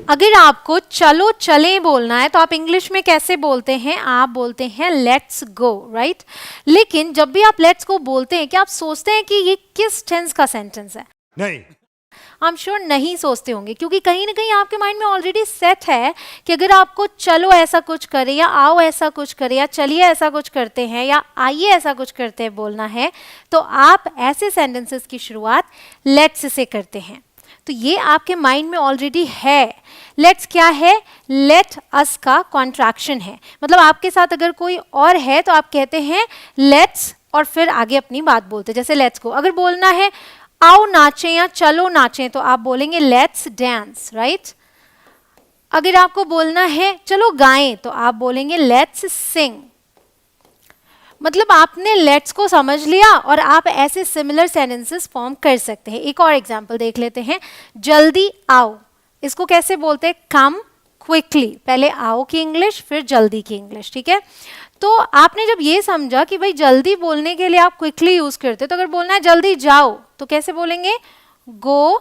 अगर आपको चलो चलें बोलना है तो आप इंग्लिश में कैसे बोलते हैं? आप बोलते हैं लेट्स गो, राइट? लेकिन जब भी आप लेट्स गो बोलते हैं क्या आप सोचते हैं कि ये किस टेंस का सेंटेंस है? नहीं। आई एम श्योर नहीं सोचते होंगे, क्योंकि कहीं ना कहीं आपके माइंड में ऑलरेडी सेट है कि अगर आपको चलो ऐसा कुछ करे या आओ ऐसा कुछ करे या चलिए ऐसा कुछ करते हैं या आइए ऐसा कुछ करते हैं बोलना है, तो आप ऐसे सेंटेंसेस की शुरुआत लेट्स से करते हैं। तो ये आपके माइंड में ऑलरेडी है। लेट्स क्या है? लेट अस का कॉन्ट्रैक्शन है। मतलब आपके साथ अगर कोई और है तो आप कहते हैं लेट्स और फिर आगे अपनी बात बोलते हैं। जैसे लेट्स गो, अगर बोलना है आओ नाचें या चलो नाचें तो आप बोलेंगे लेट्स डांस, राइट? अगर आपको बोलना है चलो गाएं तो आप बोलेंगे लेट्स सिंग। मतलब आपने लेट्स को समझ लिया और आप ऐसे सिमिलर सेंटेंसेस फॉर्म कर सकते हैं। एक और एग्जांपल देख लेते हैं। जल्दी आओ, इसको कैसे बोलते हैं? कम क्विकली। पहले आओ की इंग्लिश फिर जल्दी की इंग्लिश, ठीक है? तो आपने जब ये समझा कि भाई जल्दी बोलने के लिए आप क्विकली यूज करते, तो अगर बोलना है जल्दी जाओ तो कैसे बोलेंगे? Go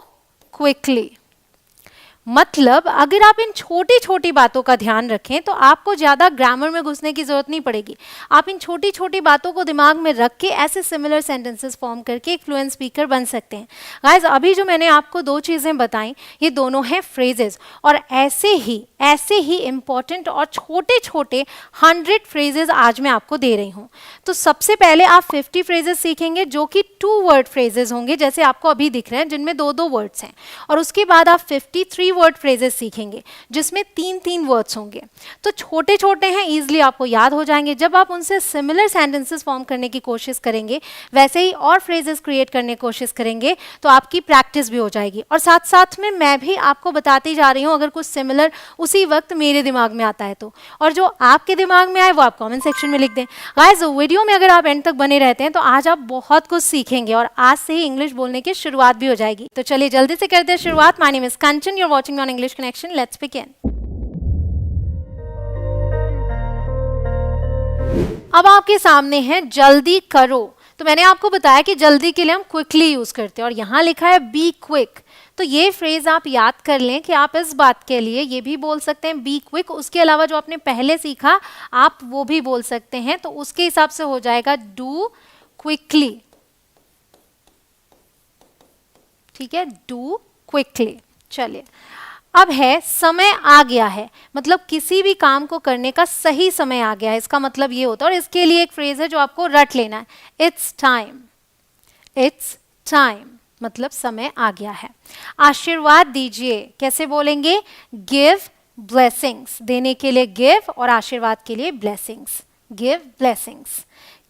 quickly. मतलब अगर आप इन छोटी छोटी बातों का ध्यान रखें तो आपको ज्यादा ग्रामर में घुसने की जरूरत नहीं पड़ेगी। आप इन छोटी छोटी बातों को दिमाग में रख के ऐसे सिमिलर सेंटेंसेस फॉर्म करके एक फ्लुएंट स्पीकर बन सकते हैं। गाइस, अभी जो मैंने आपको दो चीजें बताई ये दोनों हैं फ्रेजेस, और ऐसे ही इंपॉर्टेंट और छोटे छोटे 100 फ्रेजेस आज मैं आपको दे रही हूँ। तो सबसे पहले आप 50 फ्रेजेस सीखेंगे जो कि 2 वर्ड फ्रेजेस होंगे, जैसे आपको अभी दिख रहे हैं, जिनमें 2-2 वर्ड्स हैं। और उसके बाद आप 53 वर्ड फ्रेजेस सीखेंगे जिसमें 3-3 वर्ड्स होंगे। तो छोटे छोटे हैं, इजीली आपको याद हो जाएंगे। जब आप उनसे सिमिलर सेंटेंसेस फॉर्म करने की कोशिश करेंगे, वैसे ही और फ्रेजेस क्रिएट करने की कोशिश करेंगे, तो आपकी प्रैक्टिस भी हो जाएगी। और साथ साथ में मैं भी आपको बताती जा रही हूँ, अगर कुछ सिमिलर उसी वक्त मेरे दिमाग में आता है तो, और जो आपके दिमाग में आए वो आप कमेंट सेक्शन में लिख दें। गाइस, वीडियो में अगर आप एंड तक बने रहते हैं तो आज आप बहुत कुछ सीखेंगे और आज से ही इंग्लिश बोलने की शुरुआत भी हो जाएगी। तो चलिए जल्दी से करते हैं शुरुआत। My name is Kanchan, you are watching on English connection. Let's begin. अब आपके सामने है जल्दी करो। तो मैंने आपको बताया कि जल्दी के लिए हम क्विकली यूज करते हैं, और यहां लिखा है बी क्विक। तो ये फ्रेज आप याद कर लें कि आप इस बात के लिए ये भी बोल सकते हैं बी क्विक। उसके अलावा जो आपने पहले सीखा आप वो भी बोल सकते हैं, तो उसके हिसाब से हो जाएगा डू क्विकली। ठीक है, डू क्विकली। चलिए, अब है समय आ गया है। मतलब किसी भी काम को करने का सही समय आ गया है, इसका मतलब ये होता है। और इसके लिए एक फ्रेज है जो आपको रट लेना है, इट्स टाइम। इट्स टाइम मतलब समय आ गया है। आशीर्वाद दीजिए, कैसे बोलेंगे? Give blessings. देने के लिए गिव और आशीर्वाद के लिए ब्लेसिंग्स। Give blessings.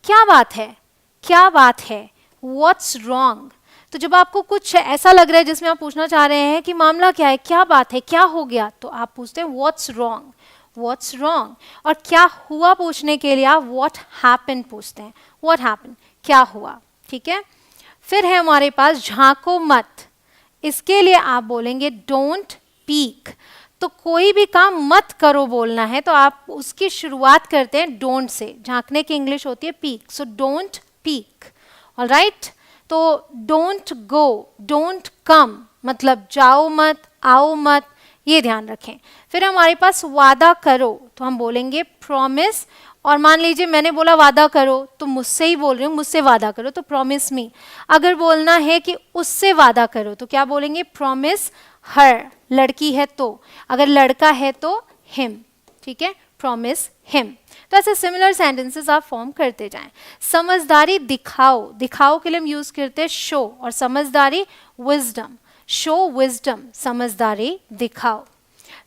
क्या बात है? क्या बात है? What's wrong. तो जब आपको कुछ ऐसा लग रहा है जिसमें आप पूछना चाह रहे हैं कि मामला क्या है, क्या बात है, क्या हो गया, तो आप पूछते हैं व्हाट्स रॉन्ग। What's wrong. और क्या हुआ पूछने के लिए आप व्हाट हैपेंड पूछते हैं। व्हाट हैपेंड, क्या हुआ। ठीक है, फिर है हमारे पास झांको मत। इसके लिए आप बोलेंगे डोंट पीक। तो कोई भी काम मत करो बोलना है तो आप उसकी शुरुआत करते हैं डोंट से। झांकने की इंग्लिश होती है peak, so don't peak. Alright, तो डोंट गो, डोंट कम, मतलब जाओ मत, आओ मत, ये ध्यान रखें। फिर हमारे पास वादा करो, तो हम बोलेंगे प्रॉमिस। और मान लीजिए मैंने बोला वादा करो तो मुझसे ही बोल रही हूँ, मुझसे वादा करो, तो प्रॉमिस मी। अगर बोलना है कि उससे वादा करो तो क्या बोलेंगे? प्रॉमिस हर। लड़की है तो, अगर लड़का है तो हिम। ठीक है, प्रॉमिस हिम। तो ऐसे सिमिलर सेंटेंसेस आप फॉर्म करते जाएं। समझदारी दिखाओ। दिखाओ के लिए हम यूज करते हैं शो, और समझदारी विजडम। शो विजडम, समझदारी दिखाओ।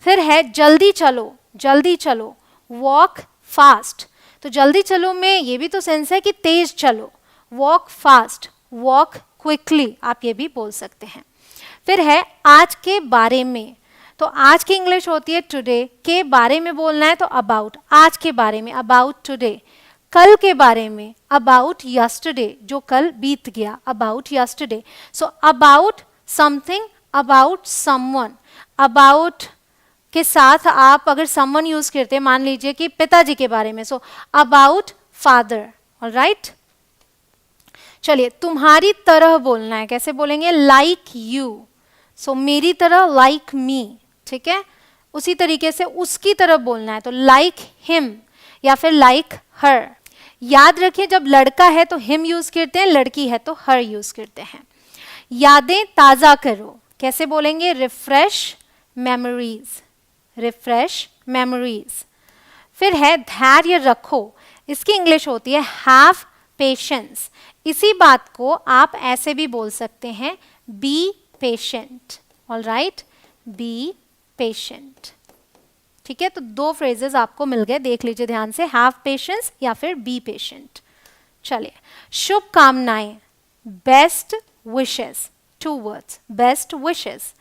फिर है जल्दी चलो। जल्दी चलो, वॉक फास्ट। तो जल्दी चलो में ये भी तो सेंस है कि तेज चलो। वॉक फास्ट, वॉक क्विकली, आप ये भी बोल सकते हैं। फिर है आज के बारे में। तो आज की इंग्लिश होती है टुडे। के बारे में बोलना है तो अबाउट। आज के बारे में, अबाउट टुडे। कल के बारे में, अबाउट यस्टरडे, जो कल बीत गया, about yesterday. So about something, about someone. About के साथ आप अगर समवन यूज करते हैं, मान लीजिए कि पिताजी के बारे में, सो अबाउट फादर। ऑलराइट, चलिए तुम्हारी तरह बोलना है, कैसे बोलेंगे? Like you. सो मेरी तरह, लाइक मी। ठीक है, उसी तरीके से उसकी तरफ बोलना है, तो लाइक हिम या फिर लाइक हर। याद रखिए जब लड़का है तो हिम यूज करते हैं, लड़की है तो हर यूज करते हैं। यादें ताजा करो, कैसे बोलेंगे? Refresh memories, refresh memories. फिर है धैर्य रखो, इसकी इंग्लिश होती है हैव पेशेंस। इसी बात को आप ऐसे भी बोल सकते हैं, be patient. Alright, be patient. ठीक है, तो 2 फ्रेजेस आपको मिल गए, देख लीजिए ध्यान से, हैव पेशेंस या फिर बी पेशेंट। चलिए, शुभकामनाएं, best wishes, 2 words, best wishes.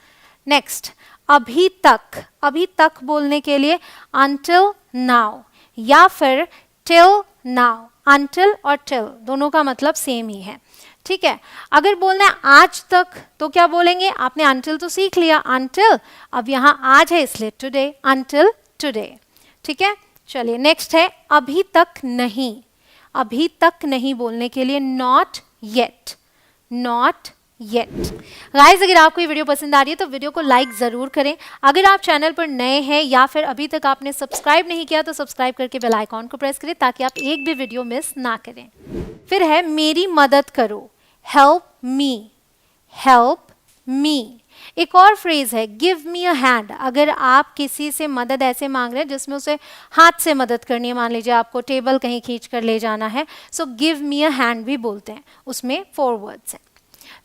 Next, अभी तक, अभी तक बोलने के लिए until now या फिर till now। until और till दोनों का मतलब सेम ही है, ठीक है। अगर बोलना है आज तक तो क्या बोलेंगे? आपने until तो सीख लिया, until, अब यहाँ आज है इसलिए today, until today, ठीक है। चलिए नेक्स्ट है अभी तक नहीं, अभी तक नहीं बोलने के लिए not yet, not yet। Guys, अगर आपको ये वीडियो पसंद आ रही है तो वीडियो को लाइक ज़रूर करें। अगर आप चैनल पर नए हैं या फिर अभी तक आपने सब्सक्राइब नहीं किया तो सब्सक्राइब करके बेल आइकॉन को प्रेस करें ताकि आप एक भी वीडियो मिस ना करें। फिर है मेरी मदद करो, हेल्प मी, हेल्प मी। एक और फ्रेज है गिव मी अ हैंड। अगर आप किसी से मदद ऐसे मांग रहे हैं जिसमें उसे हाथ से मदद करनी है, मान लीजिए आपको टेबल कहीं खींच कर ले जाना है, so give me a hand भी बोलते हैं, उसमें 4 वर्ड्स हैं।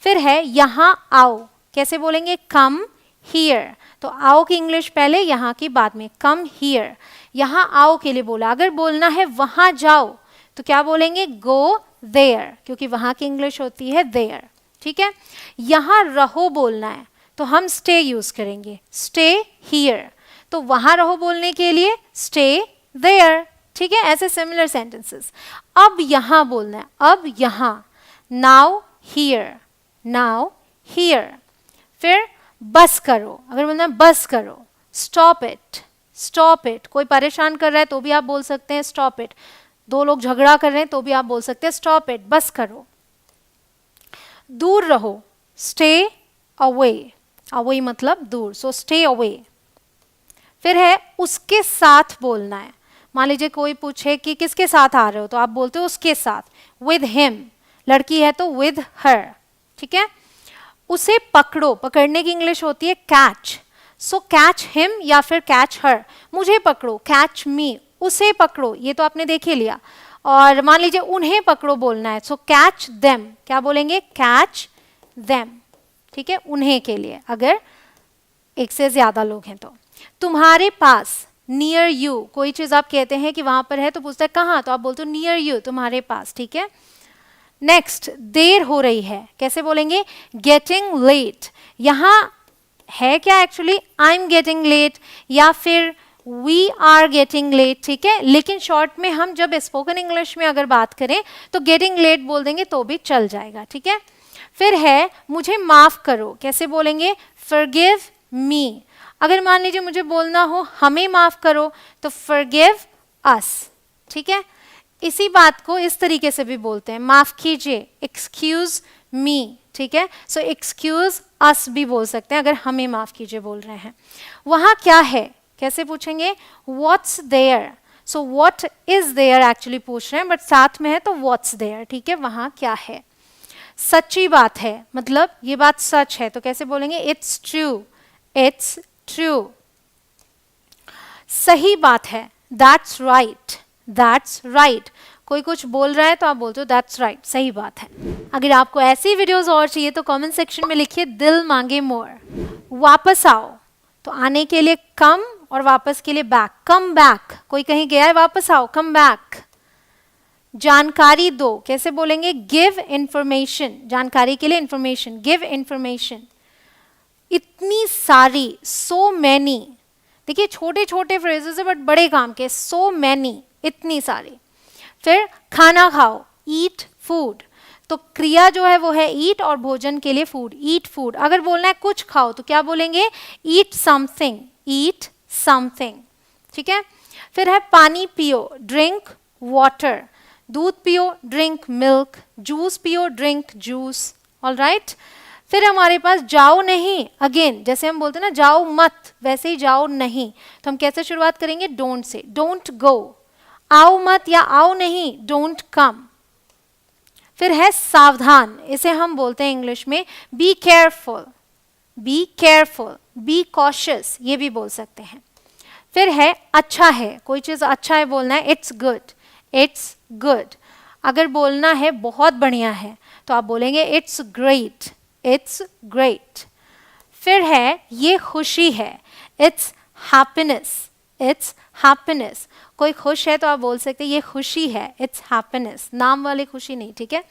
फिर है यहाँ आओ, कैसे बोलेंगे? Come here. तो आओ की इंग्लिश पहले, यहाँ की बाद में, कम हियर। यहाँ आओ के लिए बोला। अगर बोलना है वहाँ जाओ तो क्या बोलेंगे? गो देयर, क्योंकि वहाँ की इंग्लिश होती है देयर, ठीक है। यहाँ रहो बोलना है तो हम स्टे यूज करेंगे, स्टे हियर। तो वहाँ रहो बोलने के लिए स्टे देयर, ठीक है। ऐसे सिमिलर सेंटेंसेस। अब यहाँ बोलना है, अब यहाँ, नाउ हियर, नाउ हियर। फिर बस करो, अगर बोलना है बस करो, स्टॉप इट, स्टॉप इट। कोई परेशान कर रहा है तो भी आप बोल सकते हैं स्टॉप इट। 2 लोग झगड़ा कर रहे हैं तो भी आप बोल सकते हैं स्टॉप इट, बस करो। दूर रहो, स्टे अवे, अवे मतलब दूर, सो स्टे अवे। फिर है उसके साथ बोलना है। मान लीजिए कोई पूछे कि किसके साथ आ रहे हो तो आप बोलते हो उसके साथ, विद हिम। लड़की है तो विद हर, ठीक है। उसे पकड़ो, पकड़ने की इंग्लिश होती है कैच, सो कैच हिम या फिर कैच हर। मुझे पकड़ो, कैच मी, उसे पकड़ो, ये तो आपने देख ही लिया। और मान लीजिए उन्हें पकड़ो बोलना है, सो कैच देम, क्या बोलेंगे? कैच देम, ठीक है, उन्हें के लिए, अगर एक से ज्यादा लोग हैं तो। तुम्हारे पास, नियर यू, कोई चीज आप कहते हैं कि वहां पर है तो पूछता है कहाँ, तो आप बोलते हो नियर यू, तुम्हारे पास, ठीक है। नेक्स्ट, देर हो रही है, कैसे बोलेंगे? Getting late. यहाँ है क्या actually? I am getting late या फिर वी आर गेटिंग लेट, ठीक है। लेकिन शॉर्ट में हम जब स्पोकन इंग्लिश में अगर बात करें तो गेटिंग लेट बोल देंगे तो भी चल जाएगा, ठीक है। फिर है मुझे माफ करो, कैसे बोलेंगे? Forgive me. अगर मान लीजिए मुझे बोलना हो हमें माफ करो तो फॉरगिव अस, ठीक है। इसी बात को इस तरीके से भी बोलते हैं, माफ कीजिए, एक्सक्यूज मी, ठीक है। सो एक्सक्यूज अस भी बोल सकते हैं अगर हमें माफ कीजिए बोल रहे हैं। वहाँ क्या है, कैसे पूछेंगे? What's there. So what is there actually पूछ रहे हैं, बट साथ में है तो व्हाट्स देयर, ठीक है, वहाँ क्या है। सच्ची बात है, मतलब ये बात सच है, तो कैसे बोलेंगे? It's true, it's true. सही बात है, दैट्स राइट, दैट्स राइट। कोई कुछ बोल रहा है तो आप बोलते हो दैट्स राइट, सही बात है। अगर आपको ऐसी वीडियोस और चाहिए तो कमेंट सेक्शन में लिखिए दिल मांगे मोर। वापस आओ, तो आने के लिए कम और वापस के लिए बैक, कम बैक। कोई कहीं गया है, वापस आओ, कम बैक। जानकारी दो, कैसे बोलेंगे? गिव इंफॉर्मेशन, जानकारी के लिए इंफॉर्मेशन, गिव इंफॉर्मेशन। इतनी सारी, सो मैनी, देखिए छोटे छोटे फ्रेजेस है बट बड़े काम के, सो मैनी, इतनी सारी। फिर खाना खाओ, ईट फूड, तो क्रिया जो है वो है ईट और भोजन के लिए फूड, ईट फूड। अगर बोलना है कुछ खाओ तो क्या बोलेंगे? ईट समथिंग, ईट समथिंग, ठीक है। फिर है पानी पियो, ड्रिंक वाटर, दूध पियो, ड्रिंक मिल्क, जूस पियो, ड्रिंक जूस, ऑलराइट। फिर हमारे पास जाओ नहीं, अगेन जैसे हम बोलते हैं ना जाओ मत, वैसे ही जाओ नहीं, तो हम कैसे शुरुआत करेंगे, डोंट से, डोंट गो। आओ मत या आओ नहीं, डोंट कम। फिर है सावधान, इसे हम बोलते हैं इंग्लिश में be careful, be careful, be cautious, ये भी बोल सकते हैं। फिर है अच्छा है, कोई चीज अच्छा है बोलना है, इट्स गुड, इट्स गुड। अगर बोलना है बहुत बढ़िया है तो आप बोलेंगे इट्स ग्रेट, इट्स ग्रेट। फिर है ये खुशी है, इट्स हैप्पीनेस, इट्स हैप्पीनेस। कोई खुश है तो आप बोल सकते हैं ये खुशी है, इट्स हैप्पीनेस, नाम वाली खुशी नहीं, ठीक है।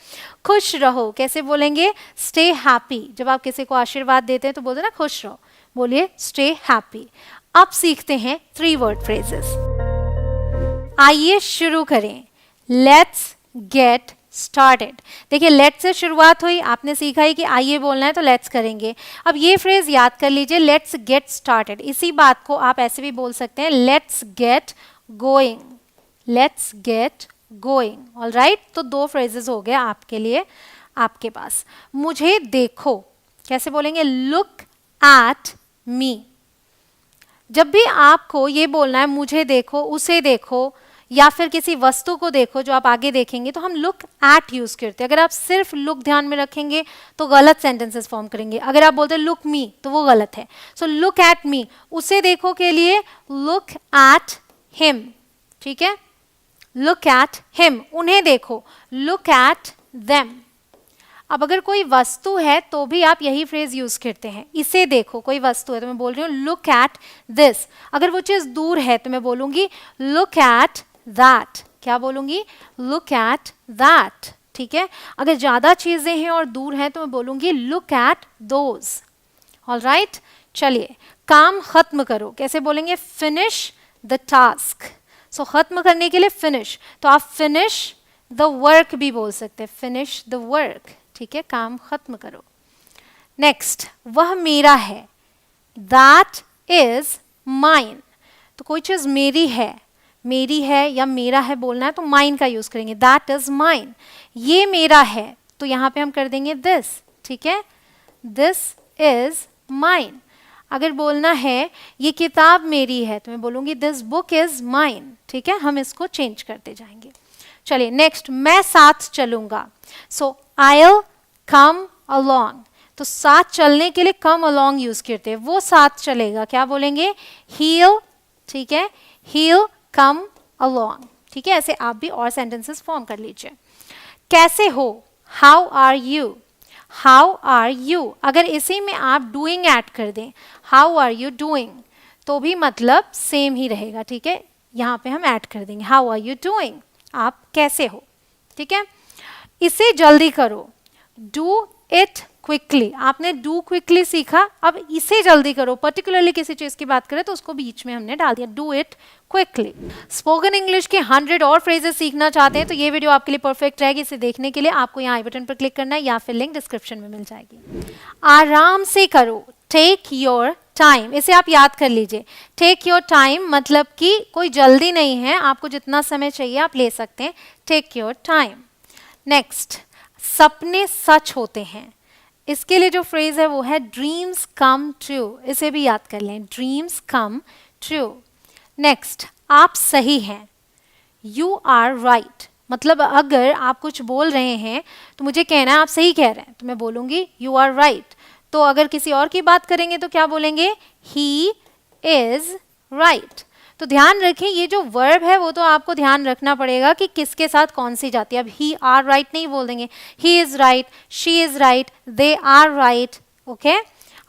खुश रहो कैसे बोलेंगे, स्टे हैप्पी। जब आप किसी को आशीर्वाद देते हैं तो बोलते हैं ना खुश रहो, बोलिए स्टे हैप्पी। अब सीखते हैं 3 वर्ड फ्रेजेस। आइए शुरू करें, लेट्स गेट स्टार्टेड। देखिए लेट्स से शुरुआत हुई, आपने सीखा है कि आइए बोलना है तो लेट्स करेंगे। अब ये फ्रेज याद कर लीजिए, लेट्स गेट स्टार्टेड। इसी बात को आप ऐसे भी बोल सकते हैं, let's get going, let's get going. Alright, तो 2 फ्रेजेस हो गए आपके लिए, आपके पास। मुझे देखो कैसे बोलेंगे, लुक एट मी। जब भी आपको ये बोलना है मुझे देखो, उसे देखो या फिर किसी वस्तु को देखो जो आप आगे देखेंगे, तो हम लुक एट यूज करते हैं। अगर आप सिर्फ लुक ध्यान में रखेंगे तो गलत सेंटेंसेस फॉर्म करेंगे। अगर आप बोलते हैं लुक मी तो वो गलत है। सो लुक एट मी, उसे देखो के लिए लुक एट हिम, ठीक है, लुक एट हिम। उन्हें देखो, लुक एट देम। अब अगर कोई वस्तु है तो भी आप यही फ्रेज यूज करते हैं, इसे देखो, कोई वस्तु है तो मैं बोल रही हूँ लुक एट दिस। अगर वो चीज दूर है तो मैं बोलूंगी लुक एट दैट। क्या बोलूंगी, लुक एट दैट, ठीक है। अगर ज्यादा चीजें हैं और दूर हैं तो मैं बोलूंगी लुक एट दोज। ऑलराइट, चलिए काम खत्म करो कैसे बोलेंगे, फिनिश द टास्क। सो खत्म करने के लिए फिनिश, तो आप फिनिश द वर्क भी बोल सकते हैं, फिनिश द वर्क, ठीक है, काम खत्म करो। नेक्स्ट, वह मेरा है, दैट इज माइन। तो कोई चीज मेरी है या मेरा है बोलना है तो माइन का यूज करेंगे, दैट इज माइन। ये मेरा है तो यहां पे हम कर देंगे दिस, ठीक है, दिस इज माइन। अगर बोलना है ये किताब मेरी है तो मैं बोलूंगी दिस बुक इज माइन, ठीक है। हम इसको चेंज करते जाएंगे। चलिए नेक्स्ट, मैं साथ चलूंगा। सो I'll come along। तो साथ चलने के लिए come along यूज करते हैं, वो साथ चलेगा, क्या बोलेंगे, he'll, ठीक है, he'll come along, ठीक है। ऐसे आप भी और सेंटेंसेस फॉर्म कर लीजिए। कैसे हो, how are you, how are you। अगर इसी में आप doing ऐड कर दें, how are you doing, तो भी मतलब सेम ही रहेगा, ठीक है। यहाँ पे हम ऐड कर देंगे how are you doing, आप कैसे हो, ठीक है। इसे जल्दी करो, डू इट क्विकली। आपने डू क्विकली सीखा, अब इसे जल्दी करो, पर्टिकुलरली किसी चीज की बात करें तो उसको बीच में हमने डाल दिया, do it quickly. Spoken English के 100 और फ्रेजेस सीखना चाहते हैं तो ये वीडियो आपके लिए परफेक्ट रहेगी। इसे देखने के लिए आपको यहाँ आई बटन पर क्लिक करना है या फिर लिंक डिस्क्रिप्शन में मिल जाएगी। आराम से करो, टेक योर टाइम। इसे आप याद कर लीजिए, टेक योर टाइम मतलब कि कोई जल्दी नहीं है, आपको जितना समय चाहिए आप ले सकते हैं, टेक योर टाइम। नेक्स्ट, सपने सच होते हैं। इसके लिए जो फ्रेज है वो है ड्रीम्स कम ट्रू। इसे भी याद कर लें, ड्रीम्स कम ट्रू। नेक्स्ट, आप सही हैं, यू आर राइट। मतलब अगर आप कुछ बोल रहे हैं तो मुझे कहना है आप सही कह रहे हैं, तो मैं बोलूंगी यू आर राइट। तो अगर किसी और की बात करेंगे तो क्या बोलेंगे, ही इज राइट। तो ध्यान रखें ये जो वर्ब है वो तो आपको ध्यान रखना पड़ेगा कि किसके साथ कौन सी जाती है। अब ही आर राइट नहीं बोल देंगे, he is right, she is right, they are right, okay,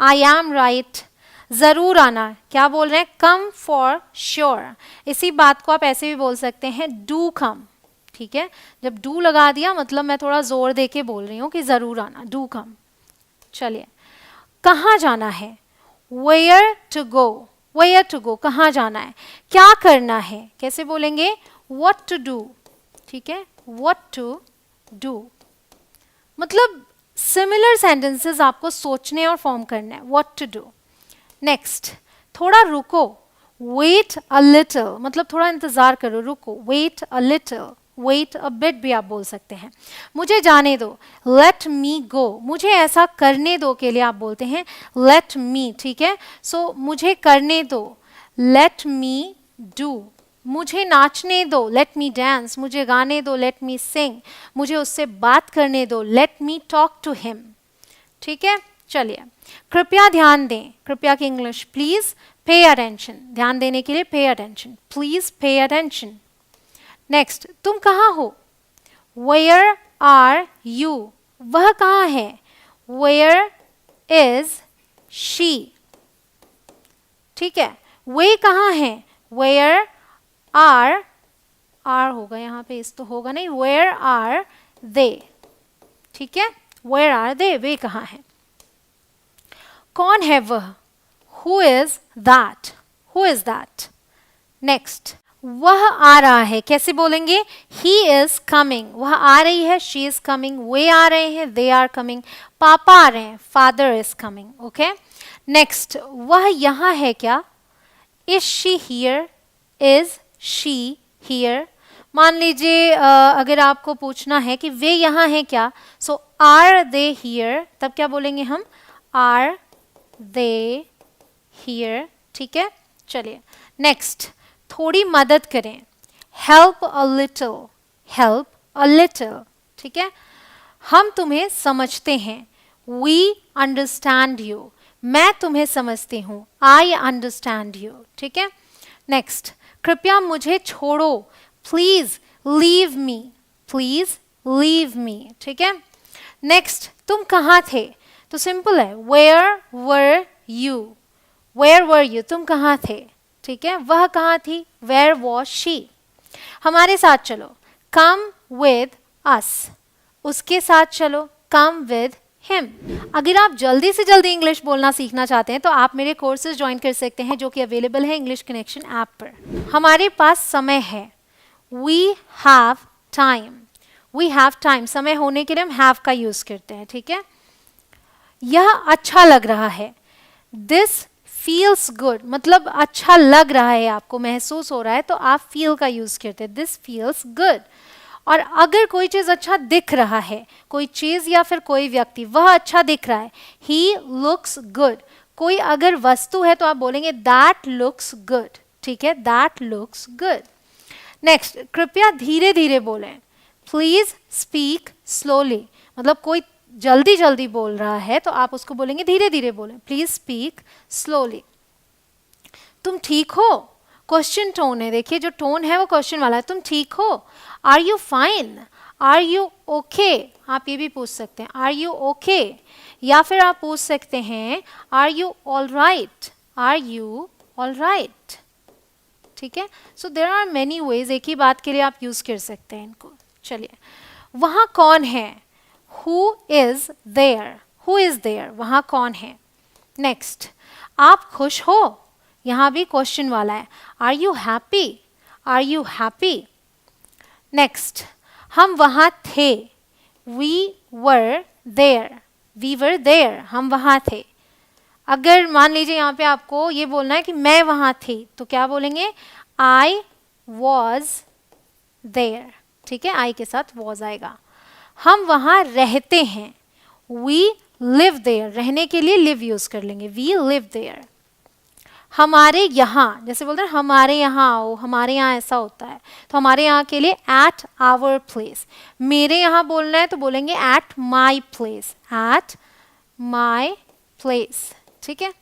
I am right. जरूर आना, क्या बोल रहे हैं, कम फॉर श्योर। इसी बात को आप ऐसे भी बोल सकते हैं, डू कम, ठीक है। जब डू लगा दिया मतलब मैं थोड़ा जोर दे के बोल रही हूँ कि जरूर आना, डू कम। चलिए, कहाँ जाना है, where to go, where to go, कहाँ जाना है। क्या करना है, कैसे बोलेंगे, व्हाट टू डू, ठीक है, व्हाट टू डू। मतलब सिमिलर सेंटेंसेस आपको सोचने और फॉर्म करना है, व्हाट टू डू। नेक्स्ट, थोड़ा रुको, वेट अ लिटिल, मतलब थोड़ा इंतजार करो, रुको, wait a little, wait a bit भी आप बोल सकते हैं। मुझे जाने दो, लेट मी गो, मुझे ऐसा करने दो के लिए आप बोलते हैं लेट मी, ठीक है। सो मुझे करने दो, लेट मी डू, मुझे नाचने दो, लेट मी डांस, मुझे गाने दो, लेट मी सिंग, मुझे उससे बात करने दो, let me talk to him, ठीक है। चलिए, कृपया ध्यान दें, कृपया की इंग्लिश प्लीज पे अटेंशन, ध्यान देने के लिए pay attention, please pay attention. Next, तुम कहाँ हो, वेयर आर यू, वह कहाँ है, वेयर इज शी, ठीक है। वे कहाँ है, वेयर आर, आर होगा यहाँ पे, इस तो होगा नहीं, वेयर आर दे, ठीक है, वेयर आर दे, वे कहाँ है। कौन है वह, who is that, who is that. Next, वह आ रहा है, कैसे बोलेंगे, ही इज कमिंग, वह आ रही है, शी इज कमिंग, वे आ रहे हैं, दे आर कमिंग, पापा आ रहे हैं, father is coming, okay. Next, वह यहाँ है क्या, is she here, is she here. मान लीजिए अगर आपको पूछना है कि वे यहाँ हैं क्या, सो आर दे हियर, तब क्या बोलेंगे हम, आर दे हियर, ठीक है। चलिए, नेक्स्ट, थोड़ी मदद करें, help a little, help a little, ठीक है। हम तुम्हें समझते हैं, वी अंडरस्टैंड यू, मैं तुम्हें समझती हूँ, आई अंडरस्टैंड यू, ठीक है। नेक्स्ट, कृपया मुझे छोड़ो, please leave me, please leave me, ठीक है। नेक्स्ट, तुम कहाँ थे, तो सिंपल है, where were you, where were you, तुम कहाँ थे, ठीक है। वह कहाँ थी, वेयर वॉज शी। हमारे साथ चलो, कम विद अस, उसके साथ चलो, कम विद हिम। अगर आप जल्दी से जल्दी इंग्लिश बोलना सीखना चाहते हैं तो आप मेरे कोर्सेज ज्वाइन कर सकते हैं जो कि अवेलेबल है इंग्लिश कनेक्शन ऐप पर। हमारे पास समय है, we have time, we have time, समय होने के लिए हम हैव का यूज करते हैं, ठीक है। यह अच्छा लग रहा है, दिस फील्स गुड, मतलब अच्छा लग रहा है, आपको महसूस हो रहा है, तो आप फील का यूज करते हैं, दिस फील्स गुड। और अगर कोई चीज अच्छा दिख रहा है, कोई चीज या फिर कोई व्यक्ति, वह अच्छा दिख रहा है, ही लुक्स गुड। कोई अगर वस्तु है तो आप बोलेंगे दैट लुक्स गुड, ठीक है, दैट लुक्स गुड। नेक्स्ट, कृपया धीरे धीरे बोलें, प्लीज स्पीक स्लोली, मतलब कोई जल्दी जल्दी बोल रहा है तो आप उसको बोलेंगे धीरे धीरे बोलें, प्लीज स्पीक स्लोली। तुम ठीक हो, क्वेश्चन टोन है, देखिए जो टोन है वो क्वेश्चन वाला है, तुम ठीक हो, are you fine, are you okay, आप ये भी पूछ सकते हैं, आर यू ओके, या फिर आप पूछ सकते हैं are you all right, are you all right, ठीक है। So there are many ways, एक ही बात के लिए आप यूज कर सकते हैं इनको। चलिए, वहाँ कौन है, who is there, who is there, वहाँ कौन है। नेक्स्ट, आप खुश हो, यहाँ भी क्वेश्चन वाला है, are you happy, are you happy. Next, हम वहाँ थे, we were there, we were there, हम वहाँ थे। अगर मान लीजिए यहाँ पे आपको ये बोलना है कि मैं वहाँ थी, तो क्या बोलेंगे, आई वॉज देयर, ठीक है, आई के साथ वॉज आएगा। हम वहाँ रहते हैं, वी लिव देयर, रहने के लिए लिव यूज कर लेंगे, वी लिव देयर। हमारे यहाँ, जैसे बोलते हैं हमारे यहाँ आओ, हमारे यहाँ ऐसा होता है, तो हमारे यहाँ के लिए एट आवर प्लेस। मेरे यहाँ बोलना है तो बोलेंगे at my place, at my place, ठीक है।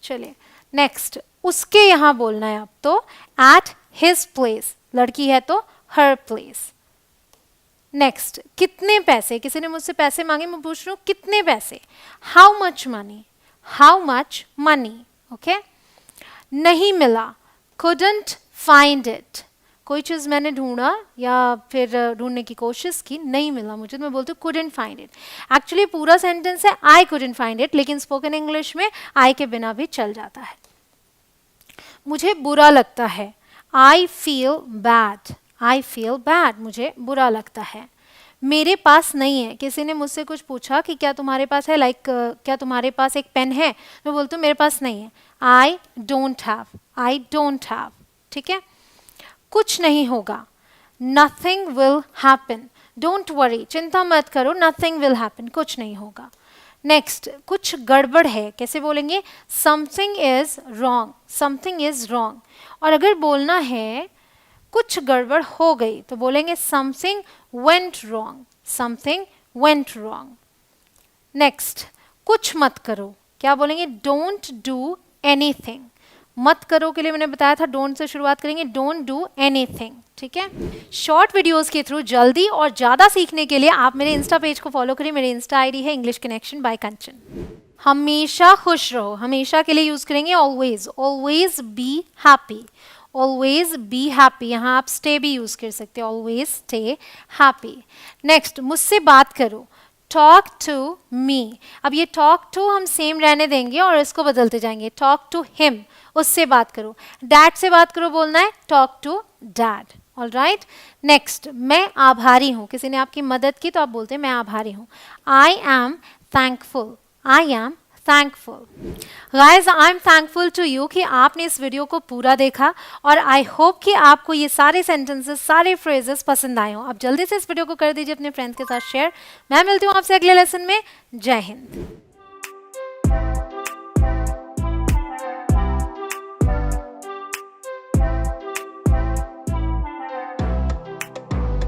चलिए, नेक्स्ट, उसके यहाँ बोलना है अब तो एट हिज प्लेस, लड़की है तो हर प्लेस। नेक्स्ट, कितने पैसे, किसी ने मुझसे पैसे मांगे, मैं पूछ रही हूँ कितने पैसे, how much money, how much money, okay. नहीं मिला, couldn't find it, कोई चीज़ मैंने ढूंढा या फिर ढूंढने की कोशिश की, नहीं मिला मुझे, तो मैं बोलती हूँ couldn't find it। एक्चुअली पूरा सेंटेंस है I couldn't find it, लेकिन स्पोकन इंग्लिश में I के बिना भी चल जाता है। मुझे बुरा लगता है, I feel bad, I feel bad, मुझे बुरा लगता है। मेरे पास नहीं है, किसी ने मुझसे कुछ पूछा कि क्या तुम्हारे पास है, क्या तुम्हारे पास एक पेन है, मैं बोलती हूँ मेरे पास नहीं है, I don't have, I don't have, ठीक है। कुछ नहीं होगा, nothing will happen. Don't worry, चिंता मत करो, nothing will happen, कुछ नहीं होगा. नेक्स्ट, कुछ गड़बड़ है, कैसे बोलेंगे? Something is wrong, something is wrong. और अगर बोलना है कुछ गड़बड़ हो गई तो बोलेंगे something went wrong, something went wrong. Next, कुछ मत करो, क्या बोलेंगे? Don't do anything. मत करो के लिए मैंने बताया था डोंट से शुरुआत करेंगे, डोंट डू एनीथिंग. ठीक है. शॉर्ट वीडियोस के थ्रू जल्दी और ज़्यादा सीखने के लिए आप मेरे इंस्टा पेज को फॉलो करिए. मेरी इंस्टा आईडी है इंग्लिश कनेक्शन बाय कंचन. हमेशा खुश रहो, हमेशा के लिए यूज करेंगे always. Always be happy, always be happy. यहाँ आप स्टे भी यूज कर सकते हो, ऑलवेज स्टे हैप्पी. नेक्स्ट, मुझसे बात करो, टॉक टू मी. अब ये टॉक टू हम सेम रहने देंगे और इसको बदलते जाएंगे. टॉक टू हिम, उससे बात करो. डैड से बात करो बोलना है, talk to dad. All right. Next, मैं आभारी हूँ, किसी ने आपकी मदद की तो आप बोलते हैं मैं आभारी हूँ. I am thankful, I am thankful. Guys, I am thankful to you कि आपने इस वीडियो को पूरा देखा और आई होप कि आपको ये सारे सेंटेंसेस, सारे फ्रेजेस पसंद आए हों. आप जल्दी से इस वीडियो को कर दीजिए अपने फ्रेंड्स के साथ शेयर. मैं मिलती हूँ आपसे अगले लेसन में. जय हिंद.